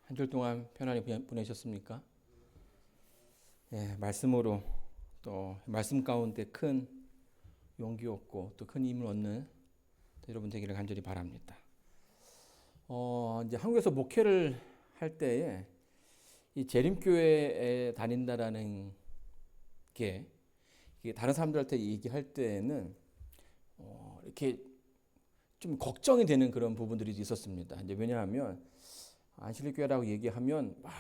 한 주 동안 편안히 보내셨습니까? 예, 말씀으로 또 말씀 가운데 큰 용기 얻고 또 큰 힘을 얻는 여러분 되기를 간절히 바랍니다. 이제 한국에서 목회를 할 때에 이 재림교회에 다닌다라는 게 이게 다른 사람들한테 얘기할 때에는 이렇게 좀 걱정이 되는 그런 부분들이 있었습니다. 이제 왜냐하면 안실리교회라고 얘기하면 막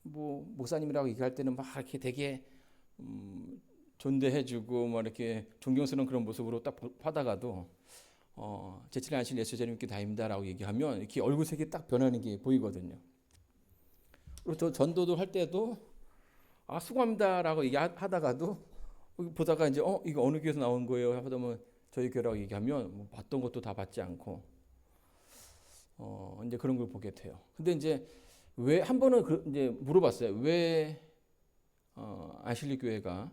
뭐 목사님이라고 얘기할 때는 막 이렇게 되게 존대해주고 뭐 이렇게 존경스러운 그런 모습으로 딱 하다가도 제칠 안실 예수 재림교회 다닙니다라고 얘기하면 이렇게 얼굴색이 딱 변하는 게 보이거든요. 그리고 저 전도도 할 때도 수고합니다라고 얘기하다가도 보다가 이제 이거 어느 교회에서 나온 거예요 하다면 저희 교회라고 얘기하면 뭐 봤던 것도 다 받지 않고 이제 그런 걸 보게 돼요. 근데 이제 왜 한 번은 이제 물어봤어요. 왜 안실리 교회가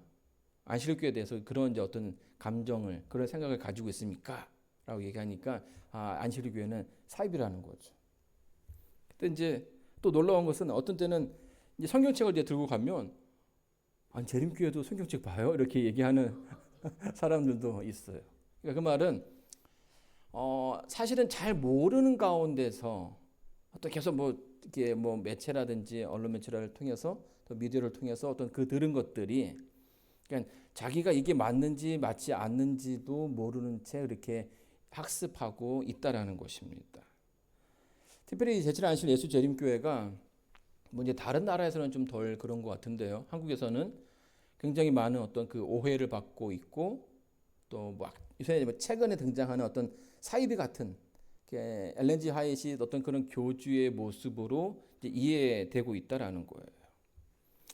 안실리 교회에 대해서 그런 이제 어떤 감정을 그런 생각을 가지고 있습니까?라고 얘기하니까 안실리 교회는 사입이라는 거죠. 그때 이제 또 놀라운 것은 어떤 때는 이제 성경책을 이제 들고 가면 아니 재림교회도 성경책 봐요 이렇게 얘기하는 사람들도 있어요. 그러니까 그 말은 사실은 잘 모르는 가운데서 또 계속 뭐 이렇게 뭐 매체라든지 언론 매체를 통해서 또 미디어를 통해서 어떤 그 들은 것들이 그러니까 자기가 이게 맞는지 맞지 않는지도 모르는 채 이렇게 학습하고 있다라는 것입니다. 특별히 제칠 안실 예수 재림교회가 뭐 이제 다른 나라에서는 좀 덜 그런 것 같은데요. 한국에서는 굉장히 많은 어떤 그 오해를 받고 있고 또 뭐 최근에 등장하는 어떤 사이비 같은 엘렌지 하이시 어떤 그런 교주의 모습으로 이제 이해되고 있다라는 거예요.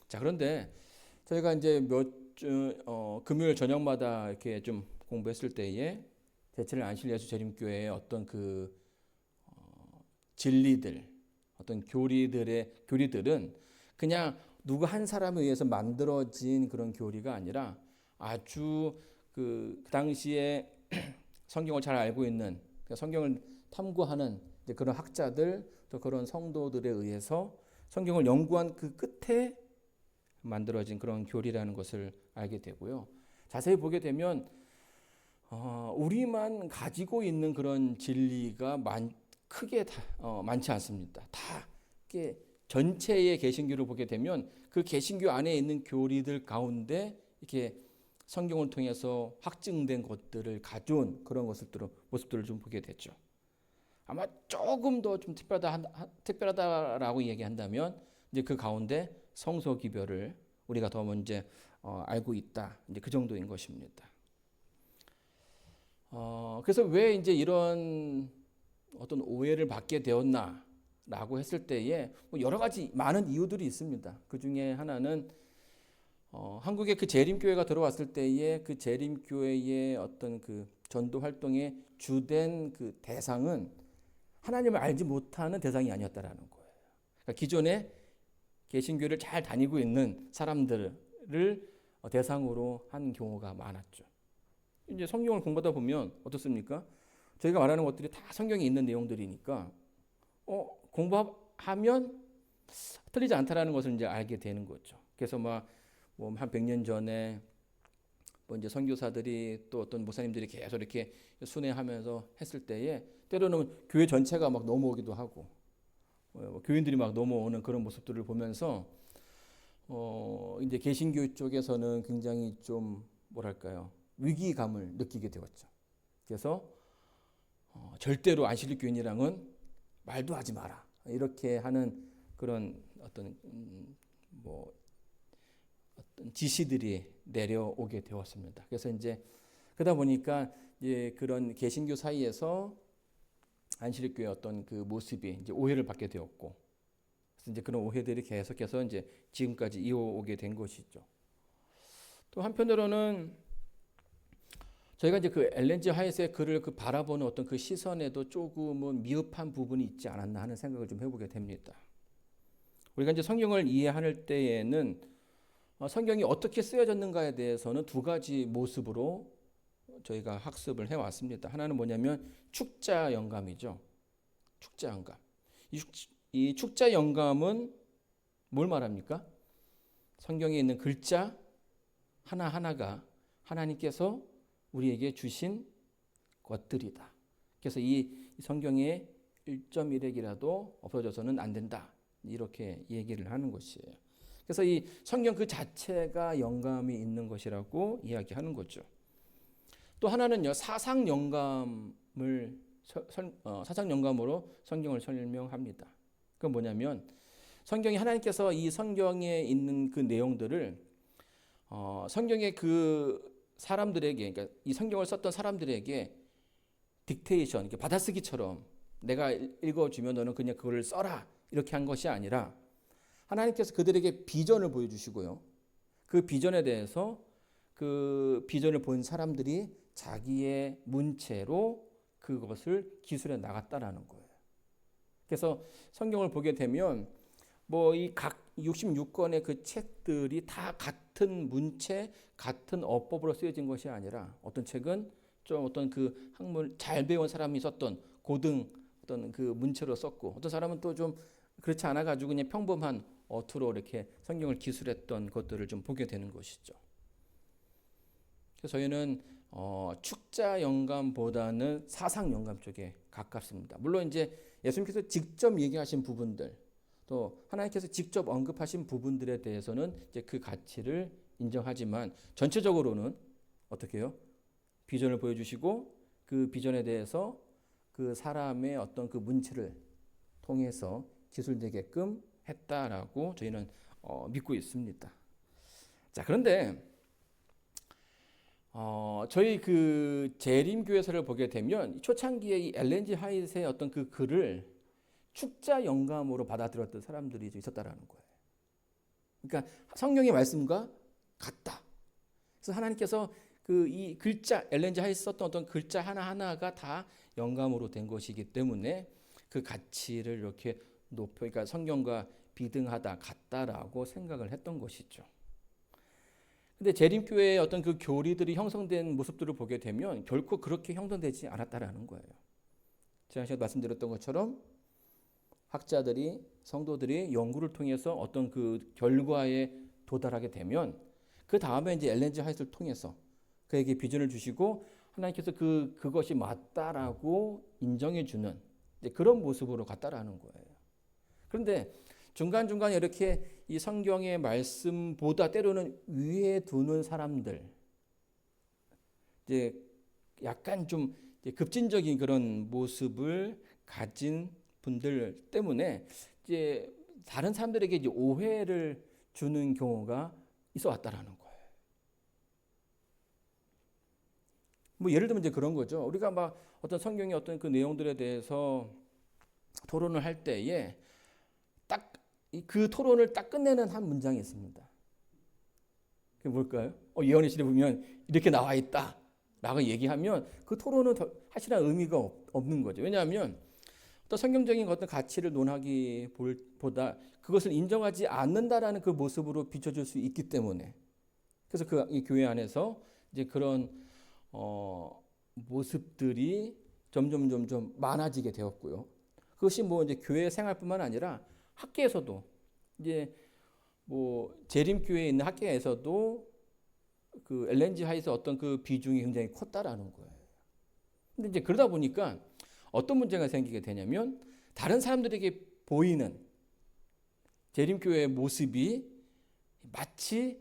자, 그런데 저희가 이제 금요일 저녁마다 이렇게 좀 공부했을 때에 제칠 안실 예수 재림교회의 어떤 그 진리들, 어떤 교리들은 그냥 누구 한 사람에 의해서 만들어진 그런 교리가 아니라 아주 그 당시에 성경을 잘 알고 있는 성경을 탐구하는 그런 학자들 또 그런 성도들에 의해서 성경을 연구한 그 끝에 만들어진 그런 교리라는 것을 알게 되고요. 자세히 보게 되면 우리만 가지고 있는 그런 진리가 크게 많지 않습니다. 다 이렇게 전체의 개신교를 보게 되면 그 개신교 안에 있는 교리들 가운데 이렇게 성경을 통해서 확증된 것들을 가져온 그런 모습들을 좀 보게 되죠. 아마 조금 더 좀 특별하다라고 얘기한다면 이제 그 가운데 성소 기별을 우리가 더 먼저 알고 있다. 이제 그 정도인 것입니다. 그래서 왜 이제 이런 어떤 오해를 받게 되었나라고 했을 때에 뭐 여러 가지 많은 이유들이 있습니다. 그 중에 하나는 한국에 그 재림교회가 들어왔을 때에 그 재림교회의 어떤 그 전도 활동의 주된 그 대상은 하나님을 알지 못하는 대상이 아니었다라는 거예요. 그러니까 기존에 개신교를 잘 다니고 있는 사람들을 대상으로 한 경우가 많았죠. 이제 성경을 공부하다 보면 어떻습니까? 저희가 말하는 것들이 다 성경에 있는 내용들이니까 공부하면 틀리지 않다라는 것을 이제 알게 되는 거죠. 그래서 한 100년 전에 뭐 이제 선교사들이 또 어떤 목사님들이 계속 이렇게 순회하면서 했을 때에 때로는 교회 전체가 막 넘어오기도 하고 교인들이 막 넘어오는 그런 모습들을 보면서 이제 개신교 쪽에서는 굉장히 좀 뭐랄까요 위기감을 느끼게 되었죠. 그래서 절대로 안실리 교인이랑은 말도 하지 마라 이렇게 하는 그런 어떤 어떤 지시들이 내려오게 되었습니다. 그래서 이제 그러다 보니까 이제 그런 개신교 사이에서 안실리 교회 어떤 그 모습이 이제 오해를 받게 되었고, 그래서 이제 그런 오해들이 계속해서 이제 지금까지 이어오게 된 것이죠. 또 한편으로는 저희가 이제 그 엘렌지 하이트의 글을 바라보는 어떤 그 시선에도 조금은 미흡한 부분이 있지 않았나 하는 생각을 좀 해보게 됩니다. 우리가 이제 성경을 이해할 때에는 성경이 어떻게 쓰여졌는가에 대해서는 두 가지 모습으로 저희가 학습을 해왔습니다. 하나는 뭐냐면 축자 영감이죠. 축자 영감. 이 이 축자 영감은 뭘 말합니까? 성경에 있는 글자 하나하나가 하나님께서 우리에게 주신 것들이다. 그래서 이 성경에 1.1핵이라도 없어져서는 안 된다. 이렇게 얘기를 하는 것이에요. 그래서 이 성경 그 자체가 영감이 있는 것이라고 이야기하는 거죠. 또 하나는요, 사상 영감으로 성경을 설명합니다. 그건 뭐냐면 성경이 하나님께서 이 성경에 있는 그 내용들을 성경의 그 사람들에게, 그러니까 이 성경을 썼던 사람들에게 딕테이션, 받아쓰기처럼 내가 읽어주면 너는 그냥 그걸 써라 이렇게 한 것이 아니라 하나님께서 그들에게 비전을 보여주시고요. 그 비전에 대해서 그 비전을 본 사람들이 자기의 문체로 그것을 기술해 나갔다라는 거예요. 그래서 성경을 보게 되면 뭐 이 각 66권의 그 책들이 다 같은 문체, 같은 어법으로 쓰여진 것이 아니라 어떤 책은 좀 어떤 그 학문 잘 배운 사람이 썼던 고등 어떤 그 문체로 썼고 어떤 사람은 또 좀 그렇지 않아 가지고 그냥 평범한 어투로 이렇게 성경을 기술했던 것들을 좀 보게 되는 것이죠. 그래서 저희는 축자 영감보다는 사상 영감 쪽에 가깝습니다. 물론 이제 예수님께서 직접 얘기하신 부분들, 또 하나님께서 직접 언급하신 부분들에 대해서는 이제 그 가치를 인정하지만 전체적으로는 어떻게 해요? 비전을 보여주시고 그 비전에 대해서 그 사람의 어떤 그 문체를 통해서 기술되게끔 했다라고 저희는 믿고 있습니다. 자, 그런데 저희 그 재림교회사를 보게 되면 초창기에 이 엘렌 G 화이트의 어떤 그 글을 축자 영감으로 받아들였던 사람들이 있었다라는 거예요. 그러니까 성경의 말씀과 같다. 그래서 하나님께서 그 이 글자 엘렌 G 화이트 썼던 어떤 글자 하나하나가 다 영감으로 된 것이기 때문에 그 가치를 이렇게 높여, 그러니까 성경과 비등하다, 같다라고 생각을 했던 것이죠. 근데 재림교회의 어떤 그 교리들이 형성된 모습들을 보게 되면 결코 그렇게 형성되지 않았다라는 거예요. 제가 말씀드렸던 것처럼 학자들이, 성도들이 연구를 통해서 어떤 그 결과에 도달하게 되면 그 다음에 이제 엘렌 G 화이트를 통해서 그에게 비전을 주시고 하나님께서 그것이 맞다라고 인정해 주는 그런 모습으로 갔다라는 거예요. 그런데 중간중간에 이렇게 이 성경의 말씀보다 때로는 위에 두는 사람들, 이제 약간 좀 급진적인 그런 모습을 가진 분들 때문에 이제 다른 사람들에게 이제 오해를 주는 경우가 있어 왔다라는 거예요. 뭐 예를 들면 이제 그런 거죠. 우리가 막 어떤 성경의 어떤 그 내용들에 대해서 토론을 할 때에 딱 그 토론을 딱 끝내는 한 문장이 있습니다. 그게 뭘까요? 예언의 시대 보면 이렇게 나와 있다 라고 얘기하면 그 토론은 사실은 의미가 없는 거죠. 왜냐하면 어떤 성경적인 어떤 가치를 논하기보다 그것을 인정하지 않는다라는 그 모습으로 비춰줄 수 있기 때문에, 그래서 이 교회 안에서 이제 그런 모습들이 점점 많아지게 되었고요. 그것이 뭐 이제 교회 생활뿐만 아니라 학계에서도 이제 뭐 재림교회에 있는 학계에서도 그 엘렌 G 화이트 어떤 그 비중이 굉장히 컸다라는 거예요. 근데 이제 그러다 보니까 어떤 문제가 생기게 되냐면 다른 사람들에게 보이는 재림교회의 모습이 마치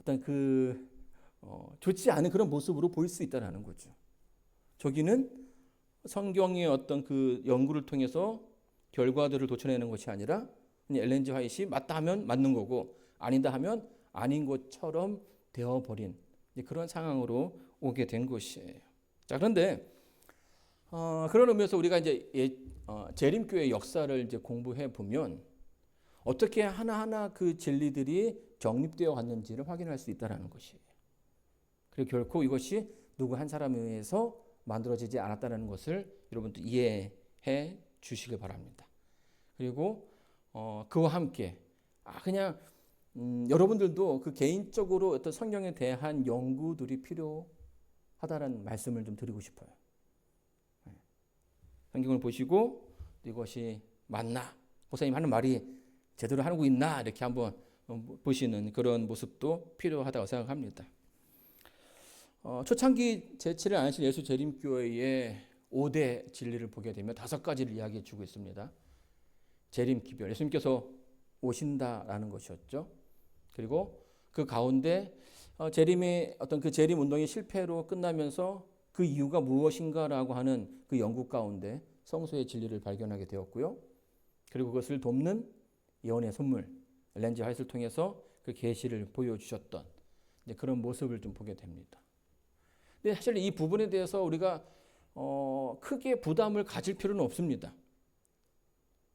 어떤 그 좋지 않은 그런 모습으로 보일 수 있다라는 거죠. 저기는 성경의 어떤 그 연구를 통해서 결과들을 도출해내는 것이 아니라 엘렌 G 화이트이 맞다 하면 맞는 거고 아니다 하면 아닌 것처럼 되어버린 그런 상황으로 오게 된 것이에요. 자, 그런데 그런 의미에서 우리가 이제 재림교회 역사를 이제 공부해 보면 어떻게 하나하나 그 진리들이 정립되어 갔는지를 확인할 수 있다는 것이에요. 그리고 결코 이것이 누구 한 사람에 의해서 만들어지지 않았다는 것을 여러분도 이해해 주시길 바랍니다. 그리고 그와 함께 그냥 여러분들도 그 개인적으로 어떤 성경에 대한 연구들이 필요하다는 말씀을 좀 드리고 싶어요. 성경을 보시고 이것이 맞나? 목사님 하는 말이 제대로 하고 있나 이렇게 한번 보시는 그런 모습도 필요하다고 생각합니다. 초창기 제7일 안실 예수 재림교회의 5대 진리를 보게 되면 5가지를 이야기해 주고 있습니다. 재림 기별, 예수님께서 오신다라는 것이었죠. 그리고 그 가운데 재림의 어떤 그 재림 운동이 실패로 끝나면서 그 이유가 무엇인가라고 하는 그 연구 가운데 성소의 진리를 발견하게 되었고요. 그리고 그것을 돕는 예언의 선물, 엘렌 G 화이트를 통해서 그 계시를 보여주셨던 그런 모습을 좀 보게 됩니다. 근데 사실 이 부분에 대해서 우리가 크게 부담을 가질 필요는 없습니다.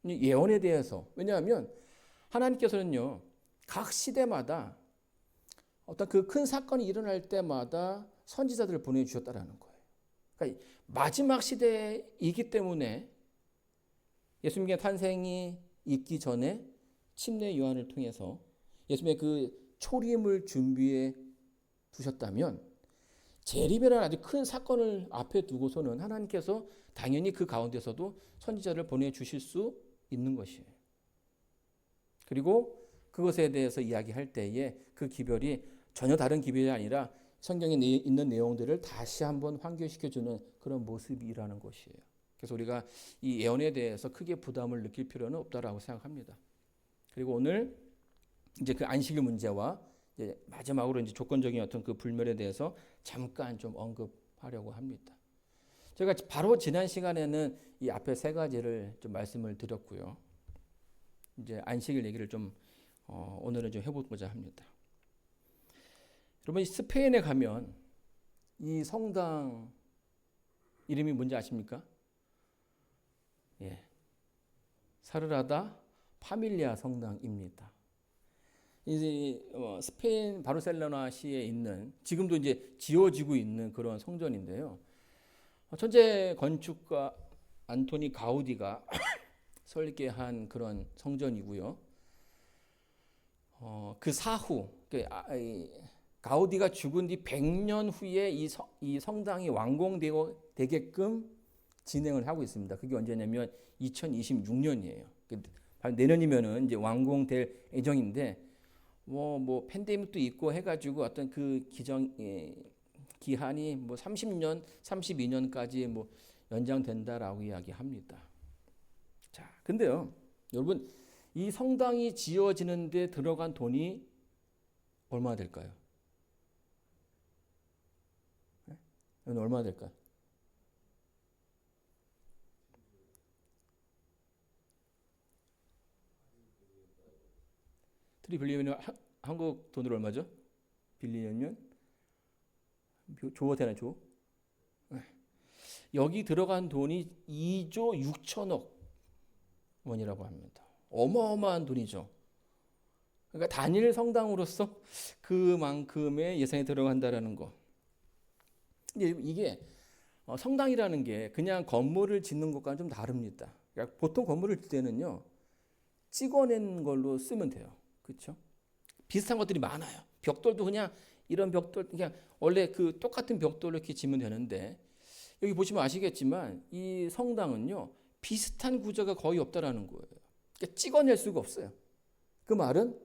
예언에 대해서. 왜냐하면 하나님께서는요, 각 시대마다 어떤 그 큰 사건이 일어날 때마다 선지자들을 보내주셨다라는 거예요. 그러니까 마지막 시대이기 때문에 예수님의 탄생이 있기 전에 침례 요한을 통해서 예수님의 그 초림을 준비해 두셨다면 재림이라는 아주 큰 사건을 앞에 두고서는 하나님께서 당연히 그 가운데서도 선지자를 보내주실 수 있는 것이에요. 그리고 그것에 대해서 이야기할 때에 그 기별이 전혀 다른 기별이 아니라 성경에 있는 내용들을 다시 한번 환기시켜주는 그런 모습이라는 것이에요. 그래서 우리가 이 예언에 대해서 크게 부담을 느낄 필요는 없다라고 생각합니다. 그리고 오늘 이제 그 안식일 문제와 이제 마지막으로 이제 조건적인 어떤 그 불멸에 대해서 잠깐 좀 언급하려고 합니다. 제가 바로 지난 시간에는 이 앞에 3가지를 좀 말씀을 드렸고요. 이제 안식일 얘기를 좀 오늘은 좀 해보고자 합니다. 여러분, 스페인에 가면 이 성당 이름이 뭔지 아십니까? 예, 사르라다 파밀리아 성당입니다. 이 스페인 바르셀로나시에 있는, 지금도 이제 지어지고 있는 그런 성전인데요. 천재 건축가 안토니 가우디가 설계한 그런 성전이고요. 그 사후 가우디가 죽은 뒤 100년 후에 이 성당이 완공되게끔 진행을 하고 있습니다. 그게 언제냐면 2026년이에요. 내년이면은 이제 완공될 예정인데 뭐 팬데믹도 있고 해가지고 어떤 그 기한이 뭐 30년, 32년까지 뭐 연장된다라고 이야기합니다. 자, 근데요, 여러분, 이 성당이 지어지는데 들어간 돈이 얼마나 될까요? 네? 얼마나 될까요? $3 빌리언이면 한국 돈으로 얼마죠? 빌리언이면 조가 되나 조? 네. 여기 들어간 돈이 2조 6천억 원이라고 합니다. 어마어마한 돈이죠. 그러니까 단일 성당으로서 그만큼의 예산이 들어간다라는 거. 이게 성당이라는 게 그냥 건물을 짓는 것과는 좀 다릅니다. 그러니까 보통 건물을 짓을 때는요, 찍어낸 걸로 쓰면 돼요. 그렇죠? 비슷한 것들이 많아요. 벽돌도 그냥 이런 벽돌, 그냥 원래 그 똑같은 벽돌로 이렇게 지면 되는데, 여기 보시면 아시겠지만 이 성당은요, 비슷한 구조가 거의 없다라는 거예요. 그러니까 찍어낼 수가 없어요. 그 말은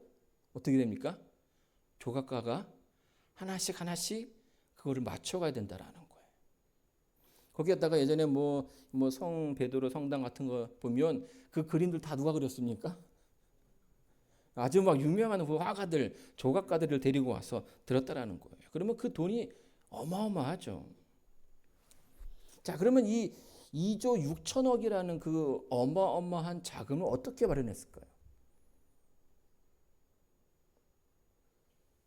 어떻게 됩니까? 조각가가 하나씩 그거를 맞춰가야 된다라는 거예요. 거기에다가 예전에 뭐 성 베드로 성당 같은 거 보면 그 그림들 다 누가 그렸습니까? 아주 막 유명한 그 화가들, 조각가들을 데리고 와서 들었다라는 거예요. 그러면 그 돈이 어마어마하죠. 자, 그러면 이 2조 6천억이라는 그 어마어마한 자금을 어떻게 마련했을까요?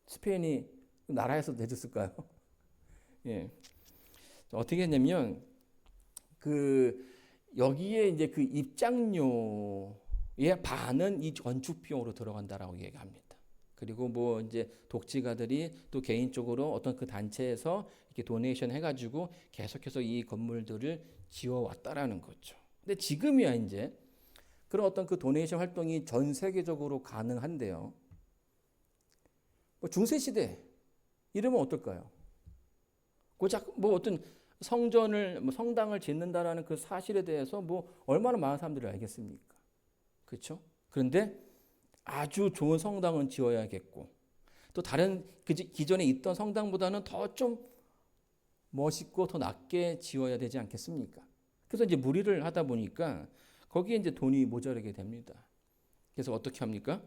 스페인이 나라에서 내줬을까요? 예. 어떻게 했냐면 여기에 이제 그 입장료의 반은 이 건축 비용으로 들어간다라고 얘기합니다. 그리고 뭐 이제 독지가들이 또 개인적으로 어떤 그 단체에서 이렇게 도네이션 해가지고 계속해서 이 건물들을 지어왔다라는 거죠. 근데 지금이야 이제 그런 어떤 그 도네이션 활동이 전 세계적으로 가능한데요. 뭐 중세 시대 이러면 어떨까요? 고작 뭐 어떤 성전을 성당을 짓는다라는 그 사실에 대해서 뭐 얼마나 많은 사람들이 알겠습니까? 그렇죠? 그런데 아주 좋은 성당은 지어야겠고 또 다른 기존에 있던 성당보다는 더 좀 멋있고 더 낫게 지어야 되지 않겠습니까? 그래서 이제 무리를 하다 보니까 거기에 이제 돈이 모자라게 됩니다. 그래서 어떻게 합니까?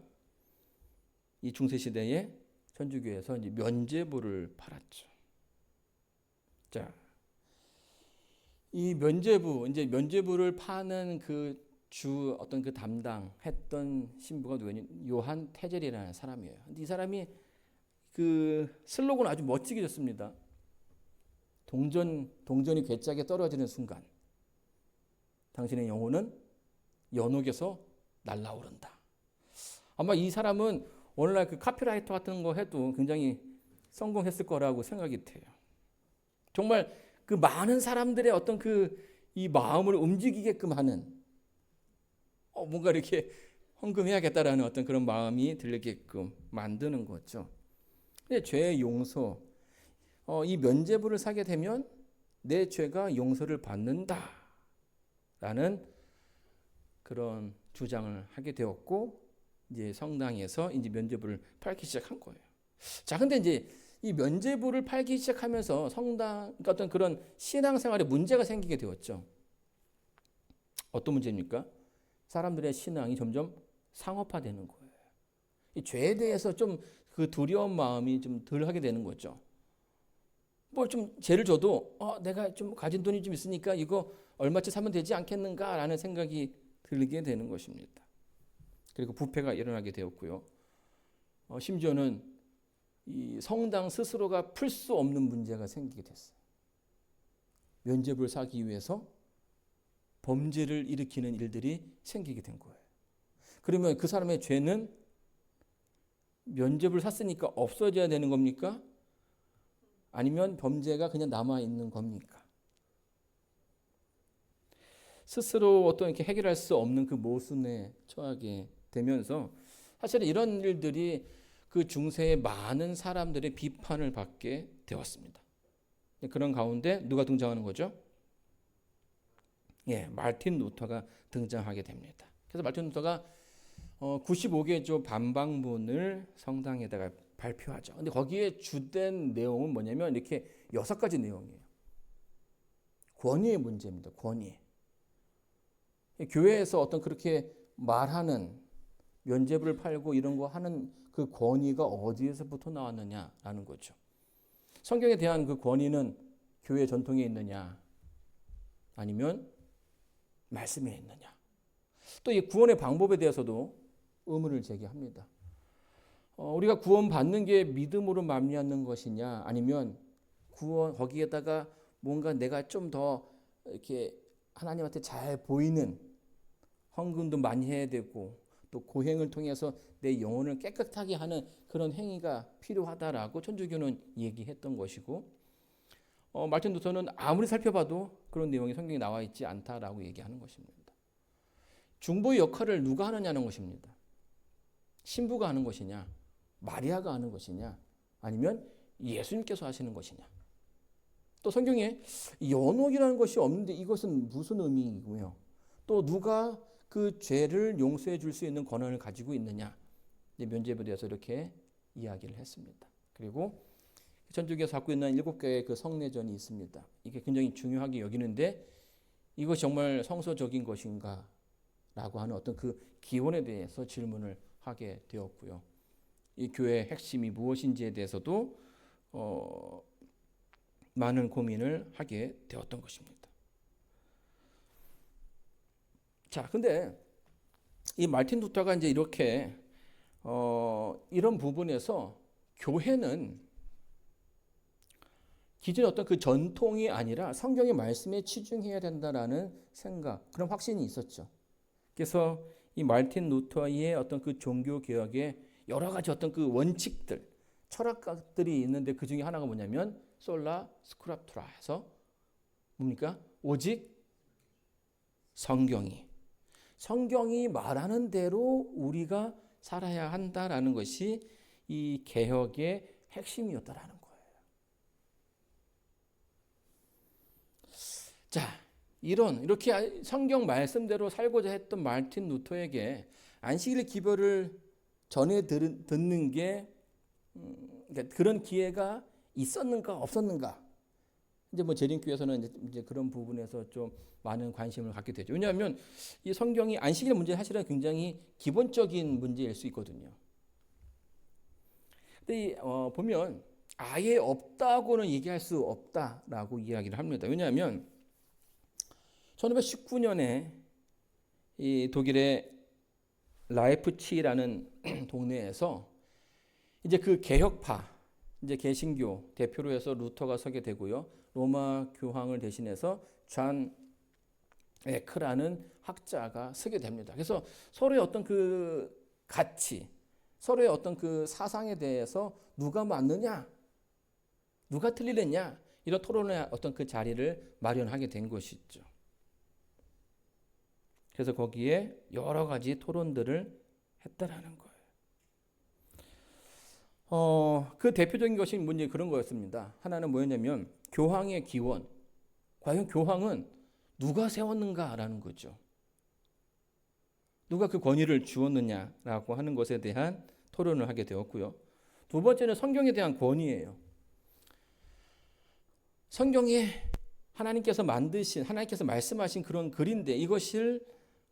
이 중세 시대에 천주교에서 이제 면죄부를 팔았죠. 자, 이 이제 면죄부를 파는 어떤 그 담당했던 신부가 누구냐? 요한 태젤이라는 사람이에요. 근데 이 사람이 그 슬로건을 아주 멋지게 줬습니다. 동전이 괴짝에 떨어지는 순간, 당신의 영혼은 연옥에서 날아오른다. 아마 이 사람은 오늘날 그 카피라이터 같은 거 해도 굉장히 성공했을 거라고 생각이 돼요. 정말 그 많은 사람들의 어떤 이 마음을 움직이게끔 하는 뭔가 이렇게 헌금해야겠다라는 어떤 그런 마음이 들게끔 만드는 거죠. 근데 죄의 용서, 이 면죄부를 사게 되면 내 죄가 용서를 받는다라는 그런 주장을 하게 되었고 이제 성당에서 이제 면죄부를 팔기 시작한 거예요. 자, 근데 이제 이 면죄부를 팔기 시작하면서 성당 어떤 그런 신앙생활에 문제가 생기게 되었죠. 어떤 문제입니까? 사람들의 신앙이 점점 상업화되는 거예요. 이 죄에 대해서 좀 그 두려운 마음이 좀 덜 하게 되는 거죠. 뭘 좀 죄를 져도 내가 좀 가진 돈이 좀 있으니까 이거 얼마치 사면 되지 않겠는가라는 생각이 들게 되는 것입니다. 그리고 부패가 일어나게 되었고요. 심지어는 이 성당 스스로가 풀 수 없는 문제가 생기게 됐어요. 면죄부를 사기 위해서 범죄를 일으키는 일들이 생기게 된 거예요. 그러면 그 사람의 죄는 면죄부를 샀으니까 없어져야 되는 겁니까? 아니면 범죄가 그냥 남아있는 겁니까? 스스로 어떤 이렇게 해결할 수 없는 그 모순에 처하게 되면서 사실은 이런 일들이 그 중세의 많은 사람들의 비판을 받게 되었습니다. 그런 가운데 누가 등장하는 거죠? 마르틴 루터가 등장하게 됩니다. 그래서 마르틴 루터가 95개조 반박문을 성당에다가 발표하죠. 근데 거기에 주된 내용은 뭐냐면 이렇게 6가지 내용이에요. 권위의 문제입니다. 권위. 교회에서 어떤 그렇게 말하는 면죄부를 팔고 이런 거 하는 그 권위가 어디에서부터 나왔느냐라는 거죠. 성경에 대한 그 권위는 교회 전통에 있느냐 아니면 말씀에 있느냐. 또 이 구원의 방법에 대해서도 의문을 제기합니다. 우리가 구원받는 게 믿음으로 말미암는 것이냐 아니면 거기에다가 뭔가 내가 좀 더 이렇게 하나님한테 잘 보이는 헌금도 많이 해야 되고 또 고행을 통해서 내 영혼을 깨끗하게 하는 그런 행위가 필요하다라고 천주교는 얘기했던 것이고 마르틴 루터는 아무리 살펴봐도 그런 내용이 성경에 나와 있지 않다라고 얘기하는 것입니다. 중보의 역할을 누가 하느냐는 것입니다. 신부가 하는 것이냐 마리아가 하는 것이냐 아니면 예수님께서 하시는 것이냐. 또 성경에 연옥이라는 것이 없는데 이것은 무슨 의미이고요. 또 누가 그 죄를 용서해 줄 수 있는 권한을 가지고 있느냐. 면죄부에 대해서 이렇게 이야기를 했습니다. 그리고 천주교에서 갖고 있는 7개의 그 성례전이 있습니다. 이게 굉장히 중요하게 여기는데 이것이 정말 성서적인 것인가 라고 하는 어떤 그 기원에 대해서 질문을 하게 되었고요. 이 교회의 핵심이 무엇인지에 대해서도 많은 고민을 하게 되었던 것입니다. 자, 근데 이 마르틴 루터가 이제 이렇게 이런 부분에서 교회는 기존의 어떤 그 전통이 아니라 성경의 말씀에 치중해야 된다라는 생각, 그런 확신이 있었죠. 그래서 이 마르틴 루터의 어떤 그 종교 개혁에 여러 가지 어떤 그 원칙들, 철학들이 있는데 그 중에 하나가 뭐냐면 솔라 스크립투라 해서 뭡니까? 오직 성경이 말하는 대로 우리가 살아야 한다라는 것이 이 개혁의 핵심이었다라는 거예요. 자, 이렇게 성경 말씀대로 살고자 했던 마틴 루터에게 안식일 기별을 전해 듣는 게 그러니까 그런 기회가 있었는가 없었는가? 이제 뭐 재림교에서는 이제 그런 부분에서 좀 많은 관심을 갖게 되죠. 왜냐하면 이 성경이 안식일 문제는 사실은 굉장히 기본적인 문제일 수 있거든요. 근데 보면 아예 없다고는 얘기할 수 없다라고 이야기를 합니다. 왜냐하면 1519년에 이 독일의 라이프치히라는 동네에서 이제 그 개혁파, 이제 개신교 대표로 해서 루터가 서게 되고요. 로마 교황을 대신해서 잔 에크라는 학자가 서게 됩니다. 그래서 서로의 어떤 그 가치, 서로의 어떤 그 사상에 대해서 누가 맞느냐, 누가 틀리느냐, 이런 토론의 어떤 그 자리를 마련하게 된 것이죠. 그래서 거기에 여러 가지 토론들을 했다라는 거예요. 그 대표적인 것이 문제 그런 거였습니다. 하나는 뭐였냐면 교황의 기원. 과연 교황은 누가 세웠는가라는 거죠. 누가 그 권위를 주었느냐라고 하는 것에 대한 토론을 하게 되었고요. 두 번째는 성경에 대한 권위예요. 성경에 하나님께서 만드신, 하나님께서 말씀하신 그런 글인데 이것을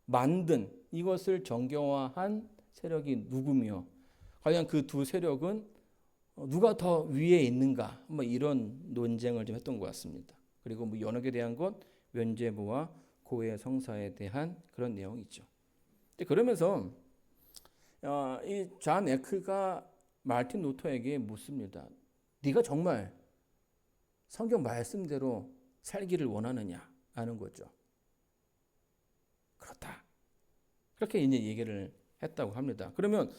만든, 이것을 정교화한 세력이 누구며 과연 그 두 세력은 누가 더 위에 있는가? 뭐 이런 논쟁을 좀 했던 것 같습니다. 그리고 뭐 연옥에 대한 것, 면죄부와 고해 성사에 대한 그런 내용이죠. 그러면서 이 잔 에크가 마틴 루터에게 묻습니다. 네가 정말 성경 말씀대로 살기를 원하느냐? 하는 거죠. 그렇다. 그렇게 이제 얘기를 했다고 합니다. 그러면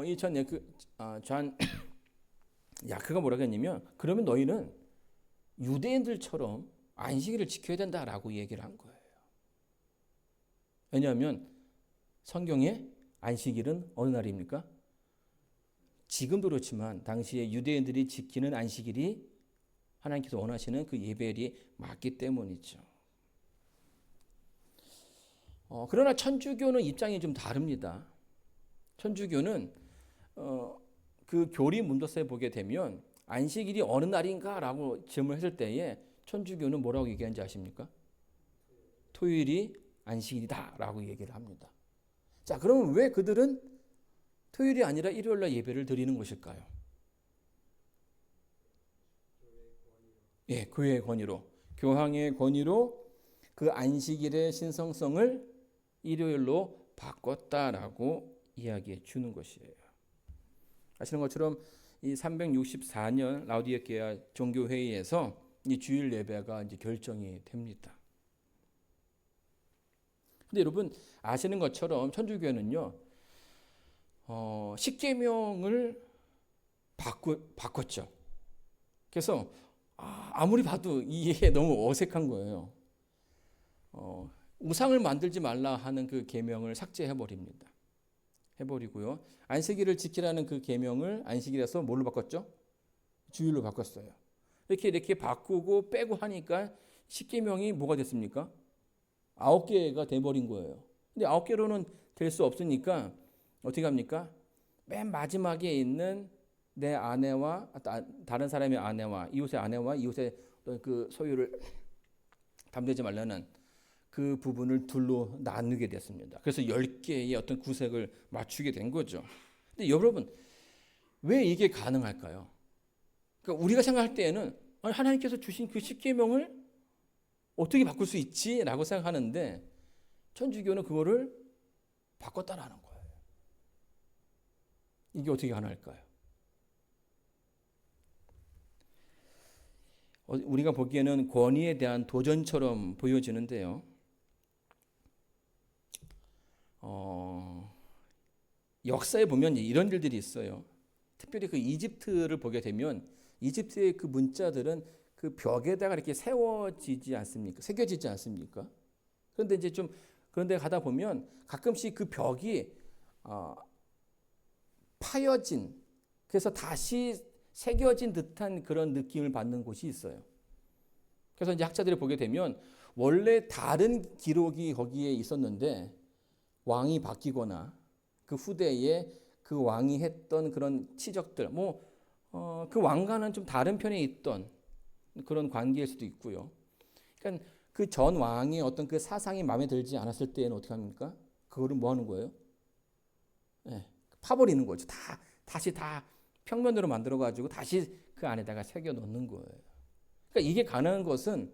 이 잔 야크가 뭐라고 했냐면 그러면 너희는 유대인들처럼 안식일을 지켜야 된다라고 얘기를 한 거예요. 왜냐하면 성경에 안식일은 어느 날입니까? 지금도 그렇지만 당시에 유대인들이 지키는 안식일이 하나님께서 원하시는 그 예배일이 맞기 때문이죠. 그러나 천주교는 입장이 좀 다릅니다. 천주교는 그 교리 문도서에 보게 되면 안식일이 어느 날인가라고 질문했을 때에 천주교는 뭐라고 얘기하는지 아십니까? 토요일이 안식일이다라고 얘기를 합니다. 자, 그러면 왜 그들은 토요일이 아니라 일요일 날 예배를 드리는 것일까요? 예, 교회의 권위로, 교황의 권위로 그 안식일의 신성성을 일요일로 바꿨다라고 이야기해 주는 것이에요. 아시는 것처럼 이 364년 라우디게아 종교회의에서 이 주일 예배가 이제 결정이 됩니다. 근데 여러분 아시는 것처럼 천주교회는요, 십계명을 바꿨죠. 그래서 아무리 봐도 이게 너무 어색한 거예요. 우상을 만들지 말라 하는 그 계명을 삭제해 버립니다. 해버리고요. 안식일을 지키라는 그 계명을 안식일에서 뭘로 바꿨죠? 주일로 바꿨어요. 이렇게 바꾸고 빼고 하니까 십계명이 뭐가 됐습니까? 9개가 돼버린 거예요. 근데 9개로는 될 수 없으니까 어떻게 합니까? 맨 마지막에 있는 내 아내와 다른 사람의 아내와 이웃의 그 소유를 담대지 말라는 그 부분을 둘로 나누게 됐습니다. 그래서 10개의 어떤 구색을 맞추게 된 거죠. 근데 여러분, 왜 이게 가능할까요? 그러니까 우리가 생각할 때에는 하나님께서 주신 그 십계명을 어떻게 바꿀 수 있지? 라고 생각하는데 천주교는 그거를 바꿨다라는 거예요. 이게 어떻게 가능할까요? 우리가 보기에는 권위에 대한 도전처럼 보여지는데요. 역사에 보면 이런 일들이 있어요. 특별히 그 이집트를 보게 되면 이집트의 그 문자들은 그 벽에다가 이렇게 새겨지지 않습니까? 그런데 이제 그런데 가다 보면 가끔씩 그 벽이 파여진, 그래서 다시 새겨진 듯한 그런 느낌을 받는 곳이 있어요. 그래서 이제 학자들이 보게 되면 원래 다른 기록이 거기에 있었는데 왕이 바뀌거나 그 후대에 그 왕이 했던 그런 치적들, 그 왕과는 좀 다른 편에 있던 그런 관계일 수도 있고요. 그러니까 그 전 왕의 어떤 그 사상이 마음에 들지 않았을 때에는 어떻게 합니까? 그거를 뭐 하는 거예요? 예, 파버리는 거죠. 다시 평면으로 만들어 가지고 다시 그 안에다가 새겨 넣는 거예요. 그러니까 이게 가능한 것은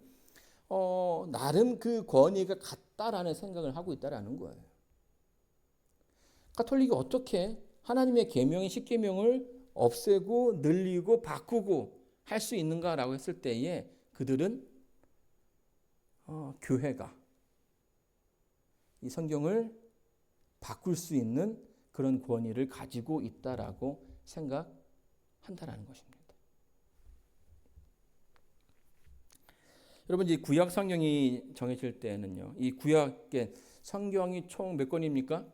나름 그 권위가 같다라는 생각을 하고 있다라는 거예요. 가톨릭이 어떻게 하나님의 계명인 십계명을 없애고 늘리고 바꾸고 할 수 있는가라고 했을 때에 그들은 교회가 이 성경을 바꿀 수 있는 그런 권위를 가지고 있다라고 생각한다라는 것입니다. 여러분, 이 구약 성경이 정해질 때는요, 이 구약의 성경이 총 몇 권입니까?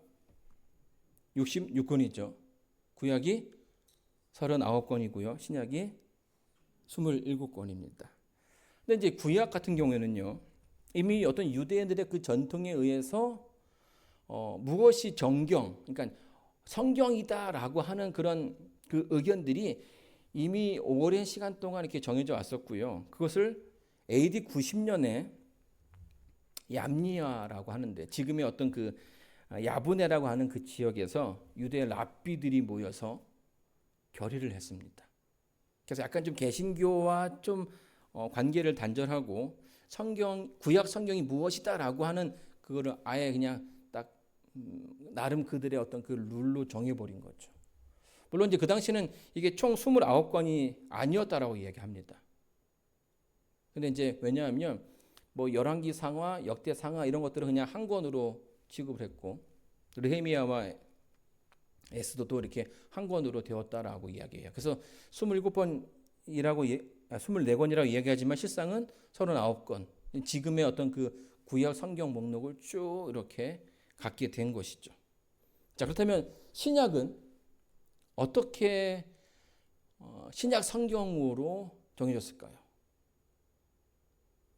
66권이죠. 구약이 39권이고요. 신약이 27권입니다. 근데 이제 구약 같은 경우에는요, 이미 어떤 유대인들의 그 전통에 의해서 무엇이 정경, 그러니까 성경이다라고 하는 그런 그 의견들이 이미 오랜 시간 동안 이렇게 정해져 왔었고요. 그것을 AD 90년에 얌니아라고 하는데, 지금의 어떤 그 야브네라고 하는 그 지역에서 유대 랍비들이 모여서 결의를 했습니다. 그래서 약간 좀 개신교와 좀 관계를 단절하고 구약 성경이 무엇이다라고 하는 그거를 아예 그냥 딱 나름 그들의 어떤 그 룰로 정해버린 거죠. 물론 이제 그 당시는 이게 총 29권이 아니었다라고 이야기합니다. 근데 이제 왜냐하면 뭐 열왕기 상하, 역대 상하 이런 것들은 그냥 한 권으로 취급을 했고, 느헤미야와 에스더도 이렇게 한 권으로 되었다라고 이야기해요. 그래서 24권이라고 이야기하지만 실상은 39권. 지금의 어떤 그 구약 성경 목록을 쭉 이렇게 갖게 된 것이죠. 자, 그렇다면 신약은 어떻게 신약 성경으로 정해졌을까요?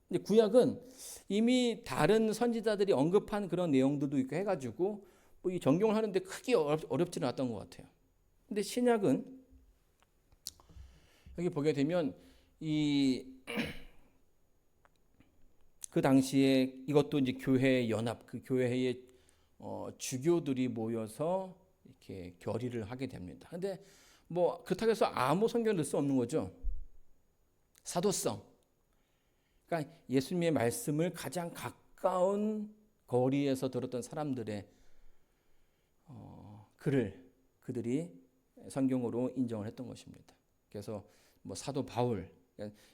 근데 구약은 이미 다른 선지자들이 언급한 그런 내용들도 있고 해가지고 이 정경을 하는데 크게 어렵지는 않았던 것 같아요. 근데 신약은 여기 보게 되면 그 당시에 이것도 이제 교회 연합, 그 교회의 주교들이 모여서 이렇게 결의를 하게 됩니다. 근데 뭐 그렇다고 해서 아무 성경을 넣을 수 없는 거죠. 사도성. 그러니까 예수님의 말씀을 가장 가까운 거리에서 들었던 사람들의 글을 그들이 성경으로 인정을 했던 것입니다. 그래서 뭐 사도 바울,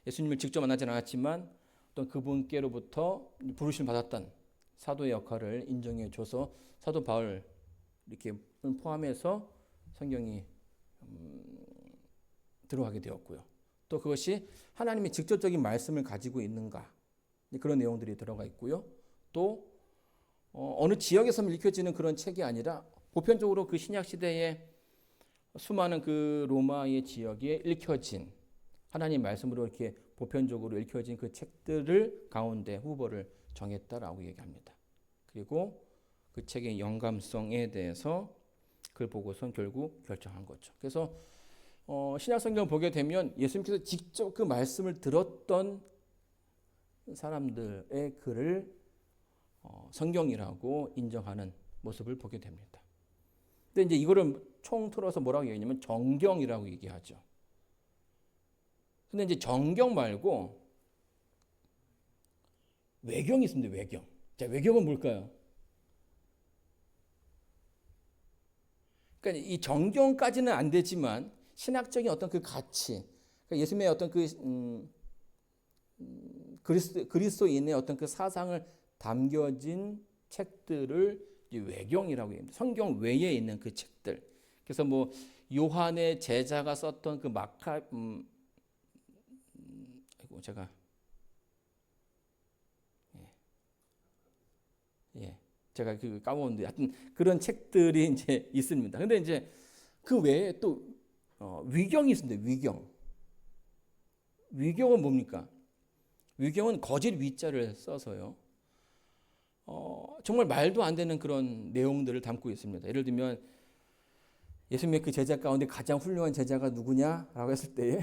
예수님을 직접 만나지 않았지만 또 그분께로부터 부르심을 받았던 사도의 역할을 인정해 줘서 사도 바울 이렇게 포함해서 성경이 들어가게 되었고요. 또 그것이 하나님의 직접적인 말씀을 가지고 있는가, 그런 내용들이 들어가 있고요. 또 어느 지역에서만 읽혀지는 그런 책이 아니라 보편적으로 그 신약 시대에 수많은 그 로마의 지역에 읽혀진 하나님 말씀으로 이렇게 보편적으로 읽혀진 그 책들을 가운데 후보를 정했다라고 얘기합니다. 그리고 그 책의 영감성에 대해서 그걸 보고선 결국 결정한 거죠. 그래서 신약 성경을 보게 되면 예수님께서 직접 그 말씀을 들었던 사람들의 글을 성경이라고 인정하는 모습을 보게 됩니다. 근데 이제 이거를 총틀어서 뭐라고 얘기하냐면 정경이라고 얘기하죠. 근데 이제 정경 말고 외경이 있습니다. 외경. 자, 외경은 뭘까요? 그러니까 이 정경까지는 안 되지만 신학적인 어떤 그 가치, 그러니까 예수님의 어떤 그 그리스도인의 어떤 그 사상을 담겨진 책들을 외경이라고 합니다. 성경 외에 있는 그 책들. 그래서 뭐 요한의 제자가 썼던 그 제가 제가 그 까먹었는데 하여튼 그런 책들이 이제 있습니다. 근데 이제 그 외에 또 위경이 있습니다. 위경은 뭡니까? 위경은 거짓 위자를 써서요. 정말 말도 안 되는 그런 내용들을 담고 있습니다. 예를 들면 예수님의 그 제자 가운데 가장 훌륭한 제자가 누구냐라고 했을 때에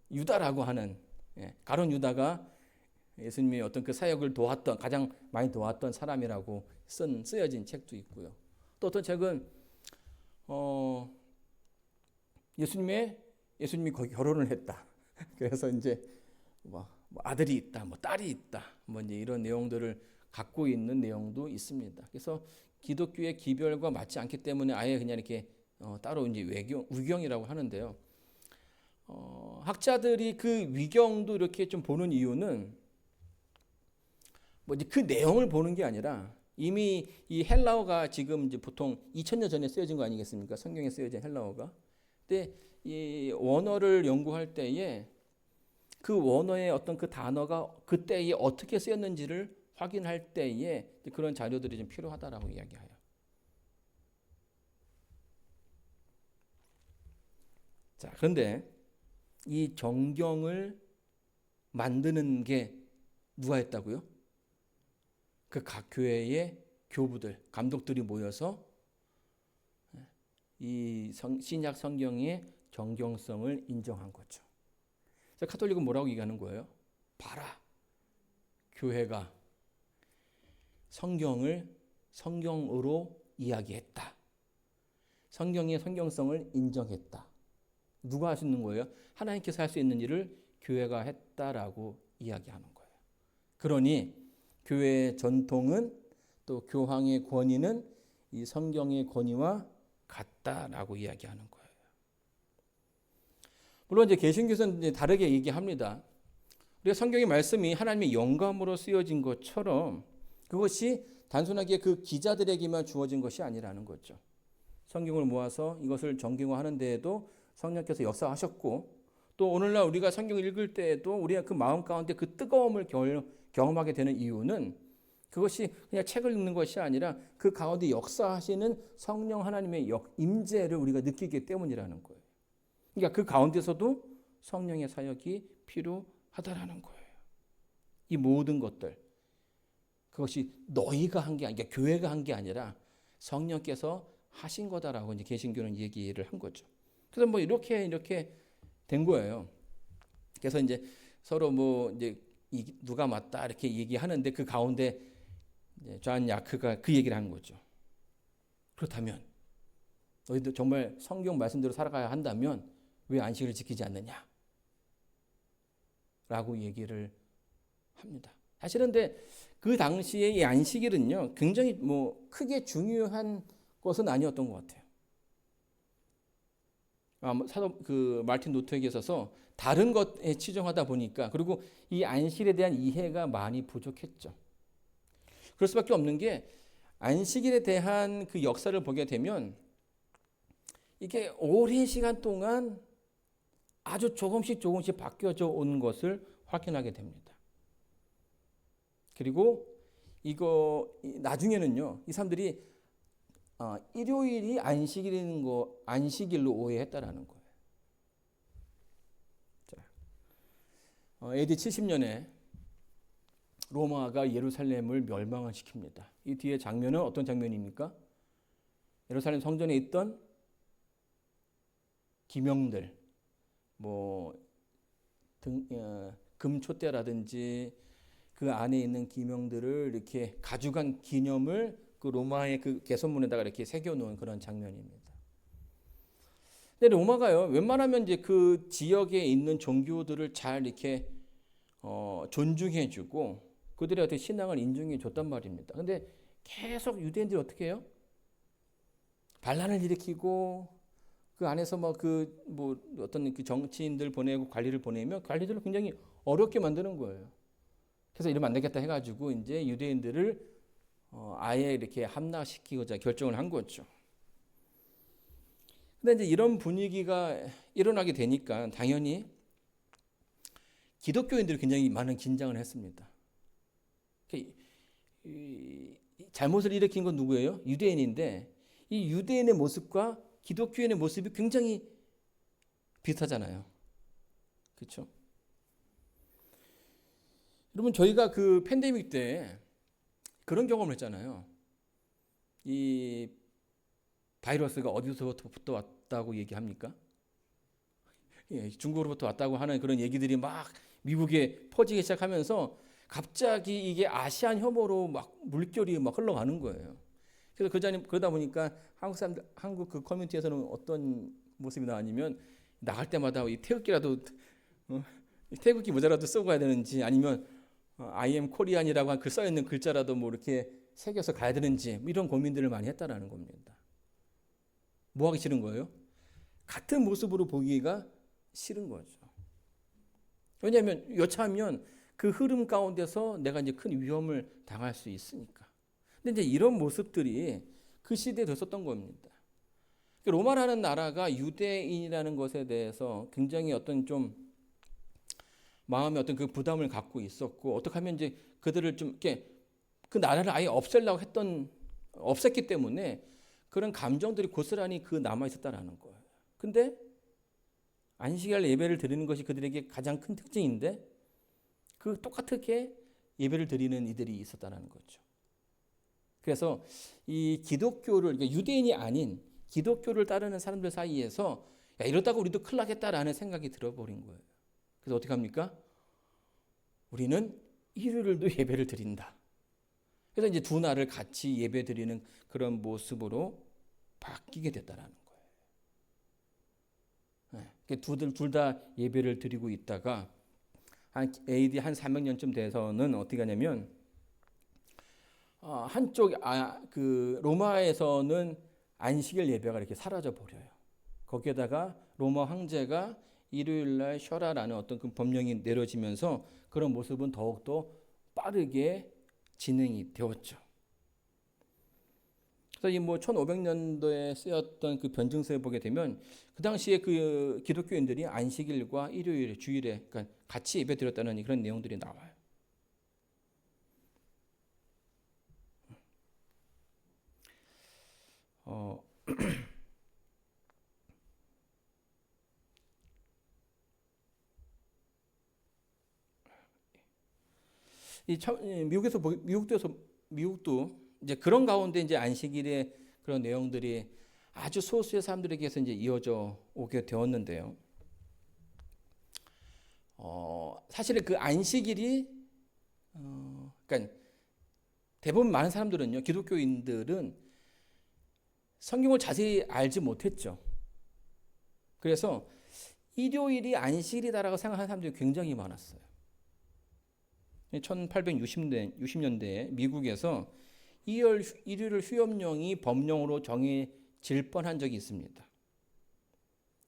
유다라고 하는 가룟 유다가 예수님의 어떤 그 사역을 도왔던 가장 많이 도왔던 사람이라고 쓰여진 책도 있고요. 또 어떤 책은 예수님이 거기 결혼을 했다. 그래서 이제 뭐 아들이 있다, 뭐 딸이 있다, 뭐 이제 이런 내용들을 갖고 있는 내용도 있습니다. 그래서 기독교의 기별과 맞지 않기 때문에 아예 그냥 이렇게 따로 이제 위경이라고 하는데요. 학자들이 그 위경도 이렇게 좀 보는 이유는 뭐 이제 그 내용을 보는 게 아니라 이미 이 헬라어가 지금 이제 보통 2000년 전에 쓰여진 거 아니겠습니까? 성경에 쓰여진 헬라어가. 근데 이 원어를 연구할 때에 그 원어의 어떤 그 단어가 그때에 어떻게 쓰였는지를 확인할 때에 그런 자료들이 좀 필요하다라고 이야기해요. 자, 그런데 이 정경을 만드는 게 누가 했다고요? 그 각 교회의 교부들, 감독들이 모여서 이 신약 성경의 정경성을 인정한 거죠. 그래서 카톨릭은 뭐라고 얘기하는 거예요? 봐라, 교회가 성경을 성경으로 이야기했다. 성경의 성경성을 인정했다. 누가 하시는 거예요? 하나님께서 할 수 있는 일을 교회가 했다라고 이야기하는 거예요. 그러니 교회의 전통은 또 교황의 권위는 이 성경의 권위와 같다라고 이야기하는 거예요. 물론 이제 개신교에서는 이제 다르게 얘기합니다. 우리가 성경의 말씀이 하나님의 영감으로 쓰여진 것처럼 그것이 단순하게 그 기자들에게만 주어진 것이 아니라는 거죠. 성경을 모아서 이것을 정경화하는 데에도 성령께서 역사하셨고 또 오늘날 우리가 성경을 읽을 때에도 우리가 그 마음 가운데 그 뜨거움을 경험하게 되는 이유는 그것이 그냥 책을 읽는 것이 아니라 그 가운데 역사하시는 성령 하나님의 임재를 우리가 느끼기 때문이라는 거예요. 그러니까 그 가운데서도 성령의 사역이 필요하다라는 거예요. 이 모든 것들 그것이 너희가 한 게 아니라 교회가 한 게 아니라 성령께서 하신 거다라고 이제 개신교는 얘기를 한 거죠. 그래서 뭐 이렇게 된 거예요. 그래서 이제 서로 뭐 이제 누가 맞다 이렇게 얘기하는데 그 가운데 존 야크가 그 얘기를 한 거죠. 그렇다면 너희들 정말 성경 말씀대로 살아가야 한다면 왜 안식일을 지키지 않느냐? 라고 얘기를 합니다. 사실은 근데 그 당시에 이 안식일은요 굉장히 뭐 크게 중요한 것은 아니었던 것 같아요. 사도 그 마르틴 루터에게 있어서 다른 것에 치중하다 보니까 그리고 이 안식일에 대한 이해가 많이 부족했죠. 그럴 수밖에 없는 게 안식일에 대한 그 역사를 보게 되면 이게 오랜 시간 동안 아주 조금씩 바뀌어져 온 것을 확인하게 됩니다. 그리고 이거 나중에는요 이 사람들이 일요일이 안식일로 오해했다라는 거예요. 자, AD 70년에 로마가 예루살렘을 멸망을 시킵니다. 이 뒤에 장면은 어떤 장면입니까? 예루살렘 성전에 있던 기명들, 금촛대라든지 그 안에 있는 기명들을 이렇게 가져간 기념을 그 로마의 그 개선문에다가 이렇게 새겨놓은 그런 장면입니다. 근데 로마가요, 웬만하면 이제 그 지역에 있는 종교들을 잘 이렇게 존중해주고 그들의 어떤 신앙을 인정해줬단 말입니다. 근데 계속 유대인들이 어떻게 해요? 반란을 일으키고 그 안에서 어떤 그 정치인들 보내고 관리를 보내면 관리들을 굉장히 어렵게 만드는 거예요. 그래서 이러면 안 되겠다 해가지고 이제 유대인들을 아예 이렇게 함락시키고자 결정을 한 거죠. 근데 이제 이런 분위기가 일어나게 되니까 당연히 기독교인들이 굉장히 많은 긴장을 했습니다. 잘못을 일으킨 건 누구예요? 유대인인데 이 유대인의 모습과 기독교인의 모습이 굉장히 비슷하잖아요. 그렇죠? 여러분 저희가 그 팬데믹 때 그런 경험을 했잖아요. 이 바이러스가 어디서부터 왔다고 얘기합니까? 예, 중국으로부터 왔다고 하는 그런 얘기들이 막 미국에 퍼지기 시작하면서 갑자기 이게 아시안 혐오로 막 물결이 막 흘러가는 거예요. 그래서 그러다 보니까 한국 사람들, 한국 그 커뮤니티에서는 어떤 모습이 나왔냐면 나갈 때마다 이 태극기라도 태극기 모자라도 쓰고 가야 되는지 아니면 I am Korean이라고 글 써 있는 글자라도 뭐 이렇게 새겨서 가야 되는지 뭐 이런 고민들을 많이 했다라는 겁니다. 뭐 하기 싫은 거예요? 같은 모습으로 보기가 싫은 거죠. 왜냐하면 여차하면 그 흐름 가운데서 내가 이제 큰 위험을 당할 수 있으니까. 근데 이제 이런 모습들이 그 시대에 됐었던 겁니다. 로마라는 나라가 유대인이라는 것에 대해서 굉장히 어떤 좀 마음의 어떤 그 부담을 갖고 있었고 어떻게 하면 이제 그들을 좀 이렇게 그 나라를 아예 없앴기 때문에 그런 감정들이 고스란히 그 남아 있었다라는 거예요. 근데 안식일 예배를 드리는 것이 그들에게 가장 큰 특징인데 그 똑같게 예배를 드리는 이들이 있었다는 거죠. 그래서 이 기독교를 그러니까 유대인이 아닌 기독교를 따르는 사람들 사이에서 야, 이러다가 우리도 큰일 나겠다라는 생각이 들어버린 거예요. 그래서 어떻게 합니까? 우리는 일요일도 예배를 드린다. 그래서 이제 두 날을 같이 예배 드리는 그런 모습으로 바뀌게 됐다라는 거예요. 네. 둘 다 예배를 드리고 있다가 한 AD 한 300년쯤 돼서는 어떻게 하냐면 한쪽 그 로마에서는 안식일 예배가 이렇게 사라져 버려요. 거기에다가 로마 황제가 일요일 날 쉬어라라는 어떤 그 법령이 내려지면서 그런 모습은 더욱더 빠르게 진행이 되었죠. 그래서 이 뭐 1500년도에 쓰였던 그 변증서에 보게 되면 그 당시에 그 기독교인들이 안식일과 일요일 주일에 그러니까 같이 예배드렸다는 그런 내용들이 나와요. 미국도 이제 그런 가운데 이제 안식일의 그런 내용들이 아주 소수의 사람들에게서 이제 이어져 오게 되었는데요. 사실은 그 안식일이 그러니까 대부분 많은 사람들은요, 기독교인들은 성경을 자세히 알지 못했죠. 그래서 일요일이 안식일이다라고 생각하는 사람들이 굉장히 많았어요. 1860년대에 미국에서 일요일 휴업령이 법령으로 정해질 뻔한 적이 있습니다.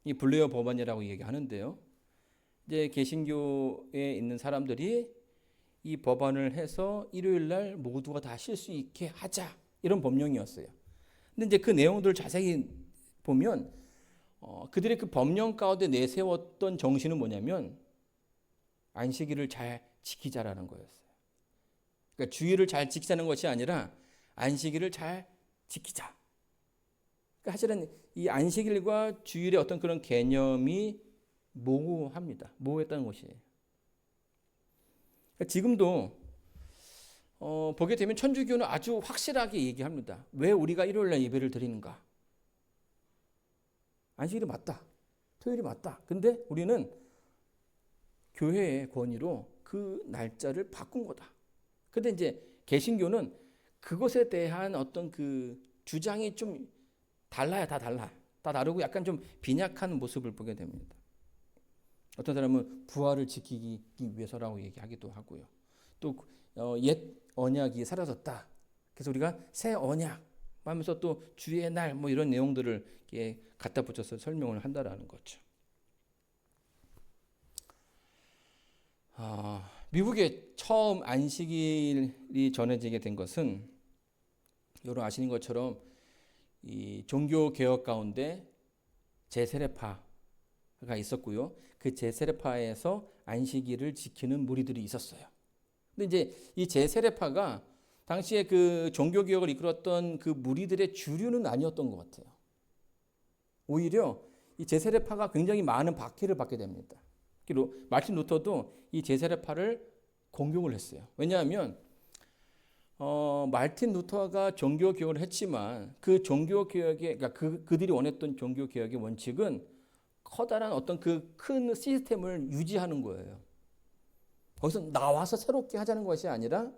이 블레어 법안이라고 얘기하는데요. 이제 개신교에 있는 사람들이 이 법안을 해서 일요일 날 모두가 다 쉴 수 있게 하자 이런 법령이었어요. 근데 이제 그 내용들을 자세히 보면 그들의 그 법령 가운데 내세웠던 정신은 뭐냐면 안식일을 잘 지키자라는 거였어요. 그러니까 주일을 잘 지키자는 것이 아니라 안식일을 잘 지키자. 그러니까 사실은 이 안식일과 주일의 어떤 그런 개념이 모호합니다. 모호했다는 것이에요. 그러니까 지금도 보게 되면 천주교는 아주 확실하게 얘기합니다. 왜 우리가 일요일날 예배를 드리는가? 안식일이 맞다. 토요일이 맞다. 근데 우리는 교회의 권위로 그 날짜를 바꾼 거다. 근데 이제 개신교는 그것에 대한 어떤 그 주장이 좀 달라요. 다 달라. 다 다르고 약간 좀 빈약한 모습을 보게 됩니다. 어떤 사람은 부활을 지키기 위해서라고 얘기하기도 하고요. 또 옛 언약이 사라졌다. 그래서 우리가 새 언약 하면서 또 주의 날 뭐 이런 내용들을 이렇게 갖다 붙여서 설명을 한다라는 거죠. 미국에 처음 안식일이 전해지게 된 것은 여러분 아시는 것처럼 이 종교 개혁 가운데 제세례파가 있었고요. 그 제세례파에서 안식일을 지키는 무리들이 있었어요. 근데 이제 이 제세례파가 당시에 그 종교 개혁을 이끌었던 그 무리들의 주류는 아니었던 것 같아요. 오히려 이 제세례파가 굉장히 많은 박해를 받게 됩니다. 마틴 루터도 이 제세례파를 공경을 했어요. 왜냐하면 말틴 루터가 종교 개혁을 했지만 그 종교 개혁의 그러니까 그들이 원했던 종교 개혁의 원칙은 커다란 어떤 그 큰 시스템을 유지하는 거예요. 거기서 나와서 새롭게 하자는 것이 아니라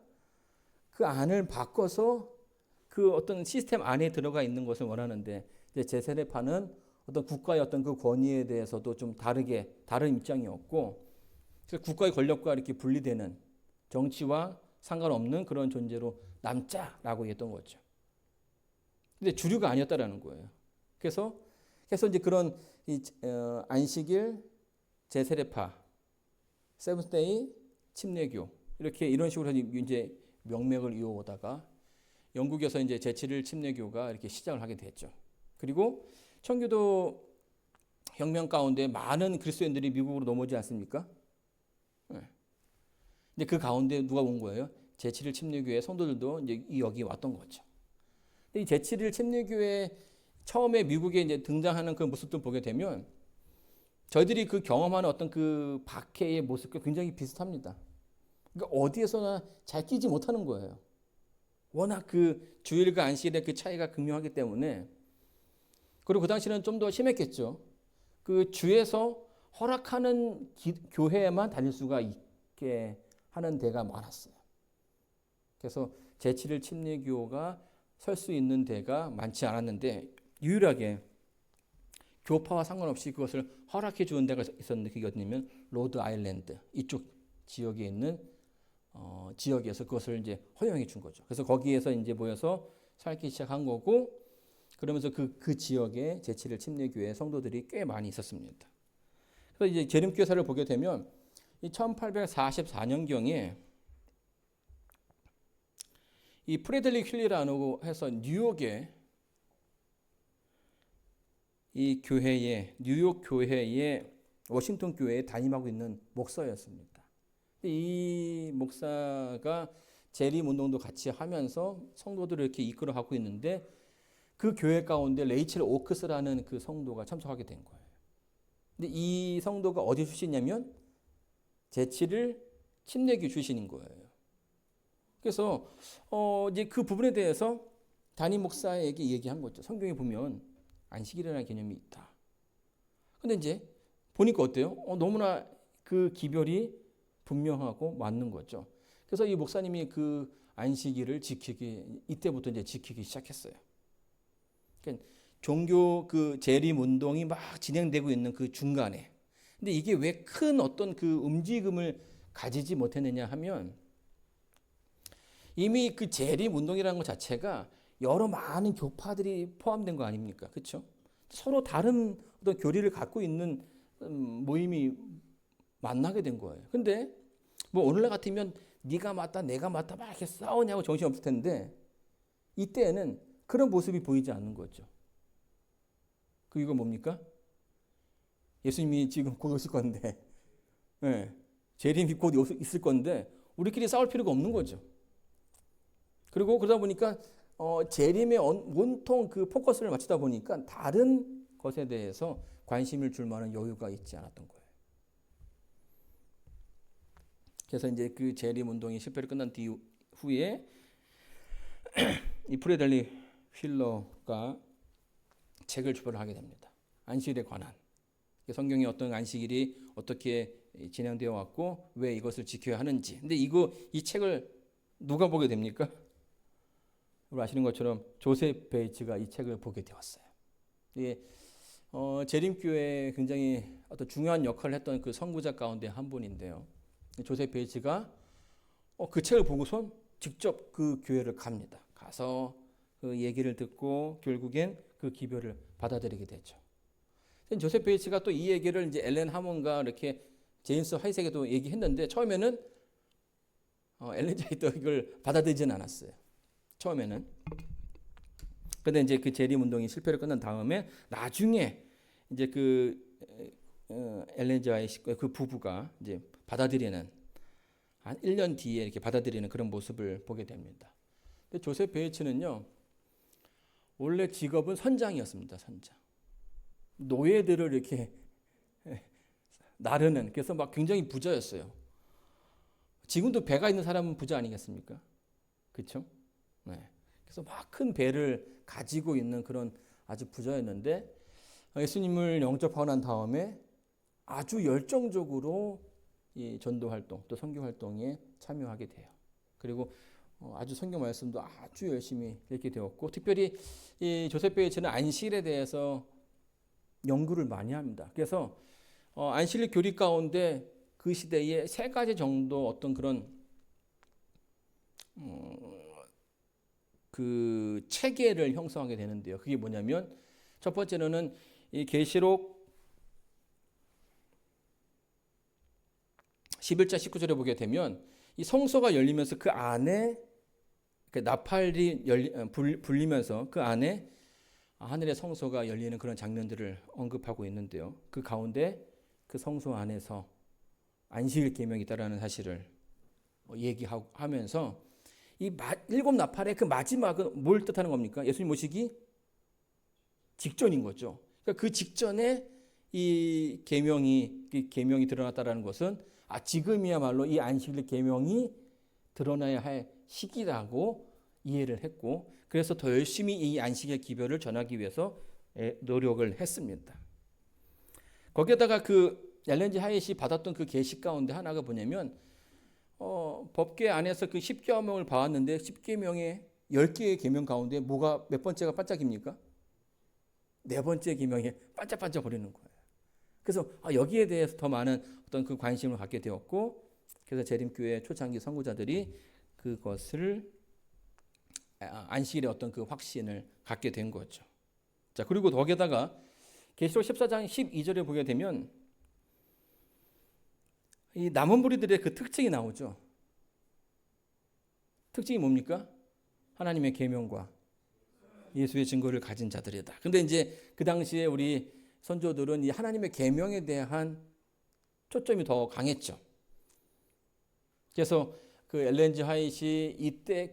그 안을 바꿔서 그 어떤 시스템 안에 들어가 있는 것을 원하는데 이제 제세례파는 어떤 국가의 어떤 그 권위에 대해서도 좀 다른 입장이었고 그래서 국가의 권력과 이렇게 분리되는 정치와 상관없는 그런 존재로 남자라고 했던 거죠. 근데 주류가 아니었다라는 거예요. 그래서 이제 그런 안식일, 제세례파, 세븐스데이, 침례교 이렇게 이런 식으로 이제 명맥을 이어오다가 영국에서 이제 제7일 침례교가 이렇게 시작을 하게 됐죠. 그리고 청교도 혁명 가운데 많은 그리스도인들이 미국으로 넘어오지 않습니까? 근데 그 가운데 누가 온 거예요? 제7일 침례교회 성도들도 이제 여기 왔던 거죠. 근데 이 제7일 침례교회 처음에 미국에 이제 등장하는 그 모습들 보게 되면 저희들이 그 경험하는 어떤 그 박해의 모습과 굉장히 비슷합니다. 그러니까 어디에서나 잘 끼지 못하는 거예요. 워낙 그 주일과 안식일의 그 차이가 극명하기 때문에 그리고 그 당시는 좀 더 심했겠죠. 그 주에서 허락하는 교회에만 다닐 수가 있게 하는 데가 많았어요. 그래서 제7일 침례교가 설 수 있는 데가 많지 않았는데 유일하게 교파와 상관없이 그것을 허락해 주는 데가 있었는데 그게 어디냐면 로드 아일랜드 이쪽 지역에 있는 지역에서 그것을 이제 허용해 준 거죠. 그래서 거기에서 이제 모여서 살기 시작한 거고 그러면서 그 지역에 제7일 침례교회 성도들이 꽤 많이 있었습니다. 그래서 이제 재림교사를 보게 되면 이 1844년경에 이 프레들릭 휠리라고 해서 뉴욕의 이 교회에 뉴욕 교회의 워싱턴 교회에 담임하고 있는 목사였습니다. 이 목사가 재림 운동도 같이 하면서 성도들을 이렇게 이끌어가고 있는데 그 교회 가운데 레이첼 오크스라는 그 성도가 참석하게 된 거예요. 근데 이 성도가 어디 출신이냐면 제7일 침례교 출신인 거예요. 그래서 이제 그 부분에 대해서 담임 목사에게 얘기한 거죠. 성경에 보면 안식일이라는 개념이 있다. 근데 이제 보니까 어때요? 너무나 그 기별이 분명하고 맞는 거죠. 그래서 이 목사님이 그 안식일을 이때부터 이제 지키기 시작했어요. 그러니까 종교 그 재림 운동이 막 진행되고 있는 그 중간에. 근데 이게 왜 큰 어떤 그 움직임을 가지지 못했느냐 하면 이미 그 재림 운동이라는 것 자체가 여러 많은 교파들이 포함된 거 아닙니까? 그렇죠? 서로 다른 어떤 교리를 갖고 있는 모임이 만나게 된 거예요. 근데 뭐 오늘날 같으면 네가 맞다 내가 맞다 막 이렇게 싸우냐고 정신 없을 텐데 이때에는 그런 모습이 보이지 않는 거죠. 그 이거 뭡니까? 예수님이 지금 곧 오실 건데, 네, 재림이 곧 있을 건데 우리끼리 싸울 필요가 없는 거죠. 그리고 그러다 보니까 재림에 온통 그 포커스를 맞추다 보니까 다른 것에 대해서 관심을 줄 만한 여유가 있지 않았던 거예요. 그래서 이제 그 재림 운동이 실패로 끝난 뒤후에 이 프레들릭 휠러가 책을 출판을 하게 됩니다. 안식일에 관한. 성경의 어떤 안식일이 어떻게 진행되어 왔고 왜 이것을 지켜야 하는지. 근데 이 책을 누가 보게 됩니까? 여러분 아시는 것처럼 조셉 베이츠가 이 책을 보게 되었어요. 이게 재림교회에 굉장히 어떤 중요한 역할을 했던 그 선구자 가운데 한 분인데요. 조셉 베이츠가 그 책을 보고선 직접 그 교회를 갑니다. 가서 그 얘기를 듣고 결국엔 그 기별을 받아들이게 되죠. 조셉 베이츠가 또 이 얘기를 이제 엘렌 하몬과 이렇게 제임스 화이트에게도 얘기했는데 처음에는 엘렌 자이도 이걸 받아들이지는 않았어요. 처음에는. 그런데 이제 그 재림 운동이 실패로 끝난 다음에 나중에 이제 그 엘렌 자이트 그 부부가 이제 받아들이는 한 1년 뒤에 이렇게 받아들이는 그런 모습을 보게 됩니다. 근데 조셉 베이츠는요. 원래 직업은 선장이었습니다. 선장. 노예들을 이렇게 나르는 그래서 막 굉장히 부자였어요. 지금도 배가 있는 사람은 부자 아니겠습니까? 그렇죠? 네. 그래서 막 큰 배를 가지고 있는 그런 아주 부자였는데 예수님을 영접하고 난 다음에 아주 열정적으로 이 전도 활동 또 선교 활동에 참여하게 돼요. 그리고 아주 성경 말씀도 아주 열심히 읽게 되었고 특별히 이 조셉 베이츠는 안식일에 대해서 연구를 많이 합니다. 그래서 안식일 교리 가운데 그 시대에 세 가지 정도 어떤 그런 그 체계를 형성하게 되는데요. 그게 뭐냐면 첫 번째로는 이 계시록 11장 19절에 보게 되면 이 성소가 열리면서 그 안에 나팔이 불리면서 그 안에 하늘의 성소가 열리는 그런 장면들을 언급하고 있는데요. 그 가운데 그 성소 안에서 안식일 계명이 있다라는 사실을 얘기하면서 이 일곱 나팔의 그 마지막은 뭘 뜻하는 겁니까? 예수님 모시기 직전인 거죠. 그러니까 그 직전에 이 계명이 드러났다라는 것은 지금이야말로 이 안식일 계명이 드러나야 할 시기라고 이해를 했고 그래서 더 열심히 이 안식일 기별을 전하기 위해서 노력을 했습니다. 거기에다가 그 엘렌 G 화이트이 받았던 그 계시 가운데 하나가 뭐냐면 법궤 안에서 그 10계명을 봐왔는데 10계명의 10개의 계명 가운데 뭐가 몇 번째가 반짝입니까? 네 번째 계명이 반짝반짝 거리는 거예요. 그래서 여기에 대해서 더 많은 어떤 그 관심을 갖게 되었고 그래서 재림교회 초창기 선구자들이 그것을 안식일의 어떤 그 확신을 갖게 된 거죠. 자, 그리고 거기에다가 계시록 14장 12절에 보게 되면 이 남은 무리들의 그 특징이 나오죠. 특징이 뭡니까? 하나님의 계명과 예수의 증거를 가진 자들이다. 근데 이제 그 당시에 우리 선조들은 이 하나님의 계명에 대한 초점이 더 강했죠. 그래서 그 엘렌 G 화이트이 이때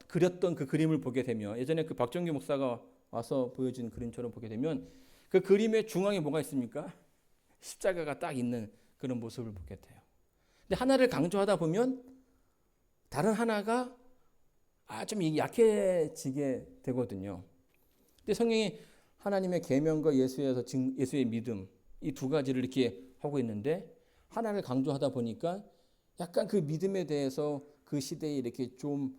그렸던 그 그림을 보게 되면 예전에 그 박정규 목사가 와서 보여준 그림처럼 보게 되면 그 그림의 중앙에 뭐가 있습니까? 십자가가 딱 있는 그런 모습을 보게 돼요. 근데 하나를 강조하다 보면 다른 하나가 좀 약해지게 되거든요. 근데 성경이 하나님의 계명과 예수의 믿음 이 두 가지를 이렇게 하고 있는데 하나를 강조하다 보니까 약간 그 믿음에 대해서 그 시대에 이렇게 좀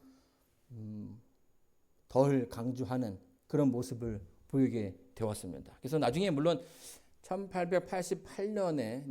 덜 강조하는 그런 모습을 보이게 되었습니다. 그래서 나중에 물론 1888년에